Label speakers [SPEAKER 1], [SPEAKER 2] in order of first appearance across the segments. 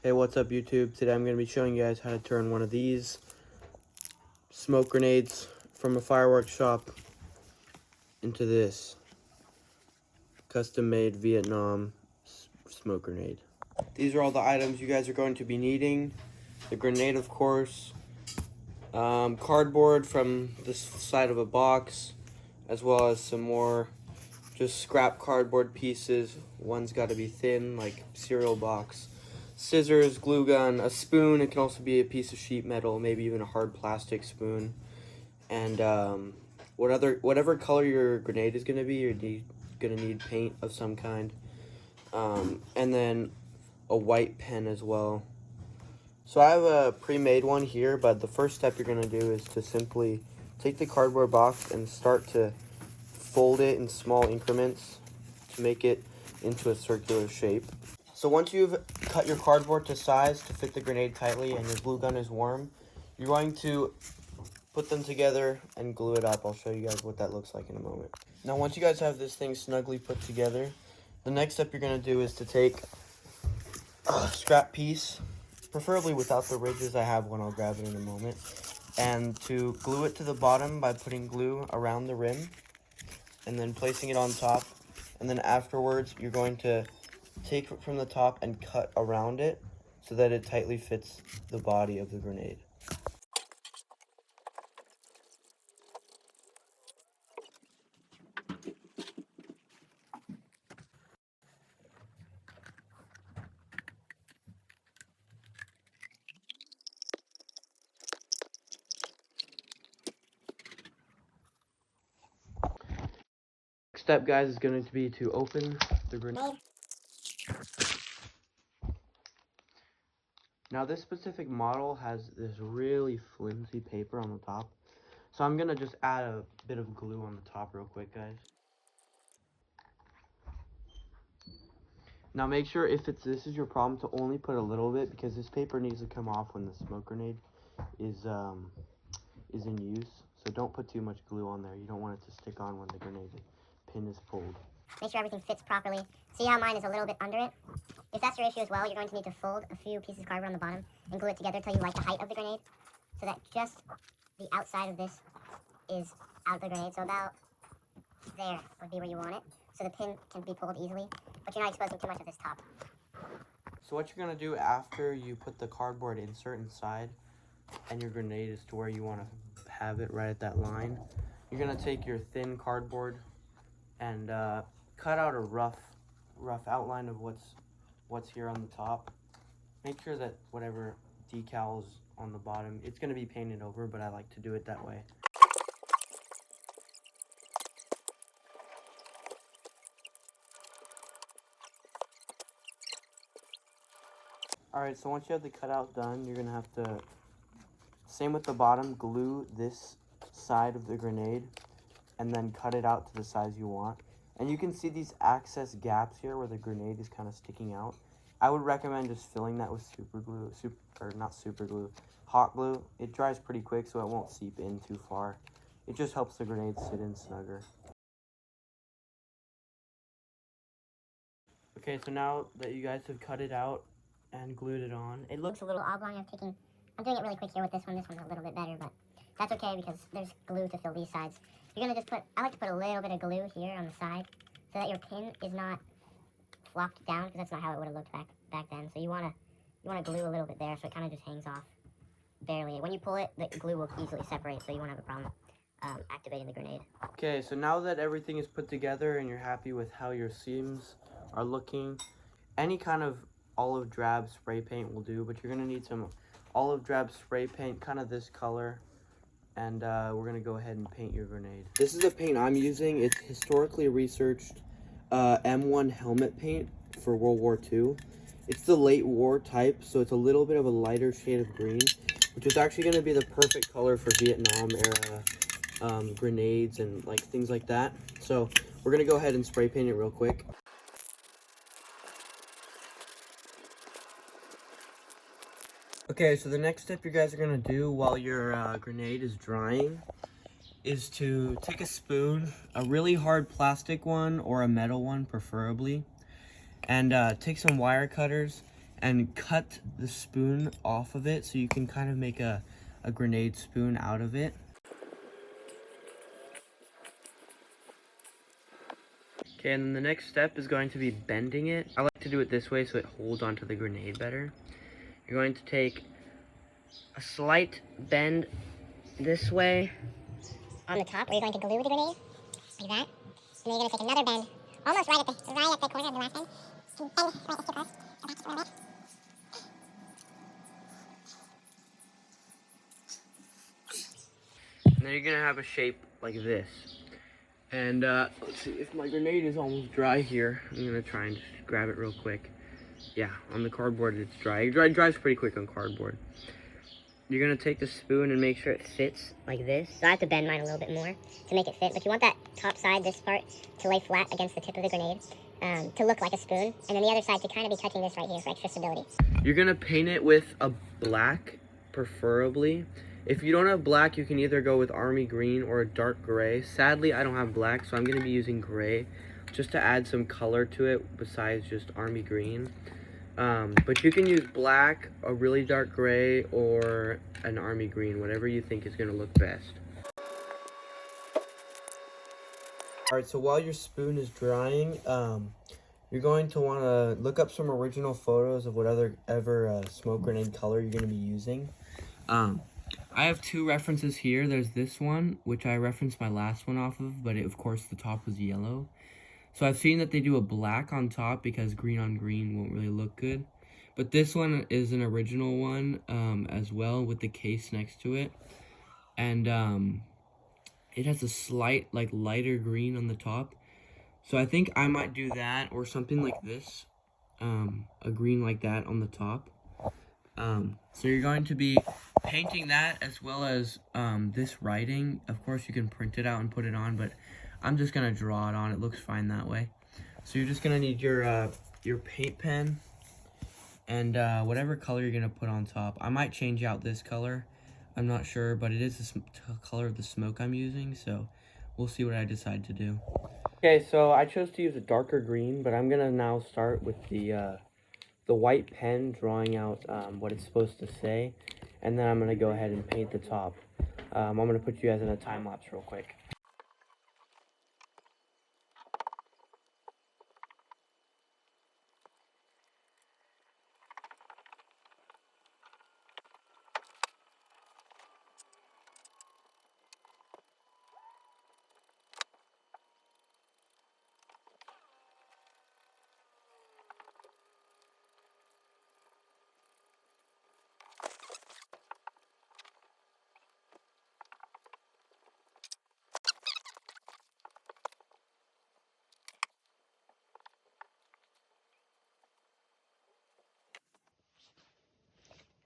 [SPEAKER 1] Hey, what's up YouTube? Today I'm going to be showing you guys how to turn one of these smoke grenades from a fireworks shop into this custom-made Vietnam smoke grenade. These are all the items you guys are going to be needing. The grenade, of course, cardboard from this side of a box, as well as some more just scrap cardboard pieces. One's got to be thin, like cereal box. Scissors, glue gun, a spoon. It can also be a piece of sheet metal, maybe even a hard plastic spoon. And whatever color your grenade is going to be, you're going to need paint of some kind. And then a white pen as well. So I have a pre-made one here, but the first step you're going to do is to simply take the cardboard box and start to fold it in small increments to make it into a circular shape. So once you've cut your cardboard to size to fit the grenade tightly and your glue gun is warm, you're going to put them together and glue it up. I'll show you guys what that looks like in a moment. Now once you guys have this thing snugly put together, the next step you're going to do is to take a scrap piece, preferably without the ridges. I have one, I'll grab it in a moment, and to glue it to the bottom by putting glue around the rim and then placing it on top. And then afterwards, you're going to take it from the top and cut around it so that it tightly fits the body of the grenade. Next step, guys, is going to be to open the grenade. Now this specific model has this really flimsy paper on the top, so I'm gonna just add a bit of glue on the top real quick, guys. Now make sure, if this is your problem, to only put a little bit, because this paper needs to come off when the smoke grenade is in use. So don't put too much glue on there. You don't want it to stick on when the grenade pin is pulled.
[SPEAKER 2] Make sure everything fits properly. See how mine is a little bit under it? If that's your issue as well, you're going to need to fold a few pieces of cardboard on the bottom and glue it together till you like the height of the grenade, so that just the outside of this is out of the grenade. So about there would be where you want it. So the pin can be pulled easily, but you're not exposing too much of this top.
[SPEAKER 1] So what you're going to do after you put the cardboard insert inside and your grenade is to where you want to have it, right at that line, you're going to take your thin cardboard and cut out a rough outline of what's here on the top. Make sure that whatever decals on the bottom, it's going to be painted over, but I like to do it that way. Alright, so once you have the cutout done, you're going to have to, same with the bottom, glue this side of the grenade and then cut it out to the size you want. And you can see these access gaps here where the grenade is kind of sticking out. I would recommend just filling that with hot glue. It dries pretty quick, so it won't seep in too far. It just helps the grenade sit in snugger. Okay, so now that you guys have cut it out and glued it on, it looks
[SPEAKER 2] A little oblong. I'm doing it really quick here with this one. This one's a little bit better, but that's okay because there's glue to fill these sides. You're gonna just I like to put a little bit of glue here on the side so that your pin is not flopped down, because that's not how it would have looked back then. So you wanna glue a little bit there so it kind of just hangs off barely. When you pull it, the glue will easily separate, so you won't have a problem activating the grenade.
[SPEAKER 1] Okay, so now that everything is put together and you're happy with how your seams are looking, any kind of olive drab spray paint will do, but you're going to need some olive drab spray paint, kind of this color, and we're going to go ahead and paint your grenade. This is the paint I'm using. It's historically researched M1 helmet paint for World War II. It's the late war type, so it's a little bit of a lighter shade of green, which is actually going to be the perfect color for Vietnam era grenades and like things like that. So we're going to go ahead and spray paint it real quick. Okay, so the next step you guys are going to do while your grenade is drying is to take a spoon, a really hard plastic one or a metal one preferably, and take some wire cutters and cut the spoon off of it so you can kind of make a grenade spoon out of it. Okay, and then the next step is going to be bending it. I like to do it this way so it holds onto the grenade better. You're going to take a slight bend this way
[SPEAKER 2] on the top, where you're going to glue the grenade, like that. And then you're going to take another bend, almost right at the corner of the last bend. And bend right as too close. Go back just a little bit.
[SPEAKER 1] And then you're gonna have a shape like this. And let's see, if my grenade is almost dry here, I'm gonna try and just grab it real quick. Yeah, on the cardboard it's dry. It dries pretty quick on cardboard. You're gonna take the spoon and make sure it fits like this.
[SPEAKER 2] So I have to bend mine a little bit more to make it fit, but you want that top side, this part, to lay flat against the tip of the grenade, to look like a spoon, and then the other side to kind of be touching this right here for extra stability.
[SPEAKER 1] You're gonna paint it with a black, preferably. If you don't have black, you can either go with army green or a dark gray. Sadly, I don't have black, so I'm gonna be using gray just to add some color to it besides just army green. But you can use black, a really dark gray, or an army green, whatever you think is gonna look best. Alright, so while your spoon is drying, you're going to want to look up some original photos of whatever smoke grenade color you're going to be using. I have two references here. There's this one, which I referenced my last one off of, but of course the top was yellow. So I've seen that they do a black on top because green on green won't really look good. But this one is an original one as well with the case next to it. And it has a slight, like, lighter green on the top. So I think I might do that or something like this. A green like that on the top. So you're going to be painting that as well as this writing. Of course, you can print it out and put it on, but I'm just going to draw it on. It looks fine that way. So you're just going to need your paint pen and whatever color you're going to put on top. I might change out this color. I'm not sure, but it is the color of the smoke I'm using, so we'll see what I decide to do. Okay, so I chose to use a darker green, but I'm going to now start with the white pen drawing out what it's supposed to say, and then I'm going to go ahead and paint the top. I'm going to put you guys in a time lapse real quick.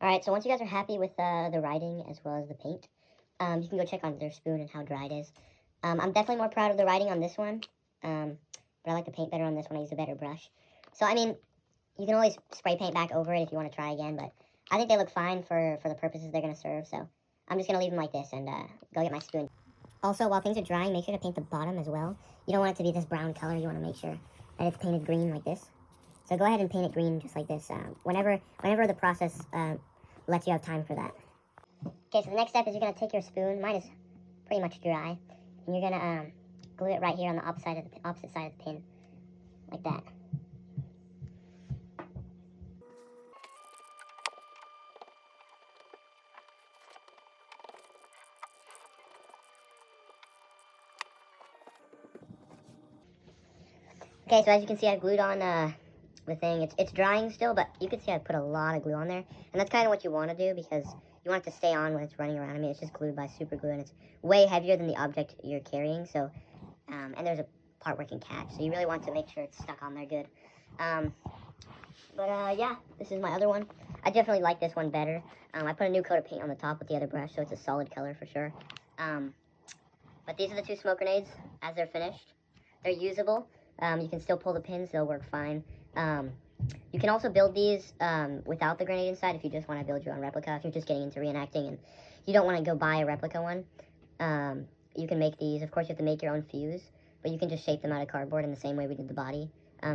[SPEAKER 2] Alright, so once you guys are happy with the writing as well as the paint, you can go check on their spoon and how dry it is. I'm definitely more proud of the writing on this one, but I like the paint better on this one. I used a better brush. So, I mean, you can always spray paint back over it if you want to try again, but I think they look fine for the purposes they're going to serve, so I'm just going to leave them like this and go get my spoon. Also, while things are drying, make sure to paint the bottom as well. You don't want it to be this brown color. You want to make sure that it's painted green like this. So go ahead and paint it green just like this whenever the process lets you have time for that. Okay, so the next step is you're going to take your spoon. Mine is pretty much dry. And you're going to glue it right here on the opposite side of the pin, like that. Okay, so as you can see, I glued on the thing. It's drying still, but you can see I put a lot of glue on there. And that's kind of what you want to do because you want it to stay on when it's running around. I mean, it's just glued by super glue, and it's way heavier than the object you're carrying. So, and there's a part where it can catch. So you really want to make sure it's stuck on there good. Yeah, this is my other one. I definitely like this one better. I put a new coat of paint on the top with the other brush, so it's a solid color for sure. But these are the two smoke grenades as they're finished. They're usable. You can still pull the pins, they'll work fine. You can also build these without the grenade inside if you just want to build your own replica. If you're just getting into reenacting and you don't want to go buy a replica one, you can make these. Of course, you have to make your own fuse, but you can just shape them out of cardboard in the same way we did the body.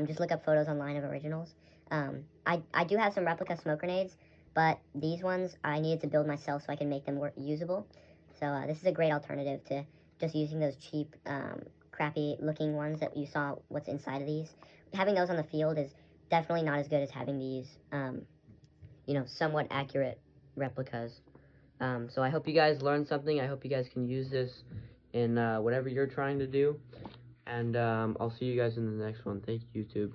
[SPEAKER 2] Just look up photos online of originals. I do have some replica smoke grenades, but these ones I needed to build myself so I can make them more usable. So this is a great alternative to just using those cheap, crappy looking ones that you saw what's inside of these. Having those on the field is definitely not as good as having these, you know, somewhat accurate replicas. So I hope you guys learned something. I hope you guys can use this in whatever you're trying to do. And I'll see you guys in the next one. Thank you, YouTube.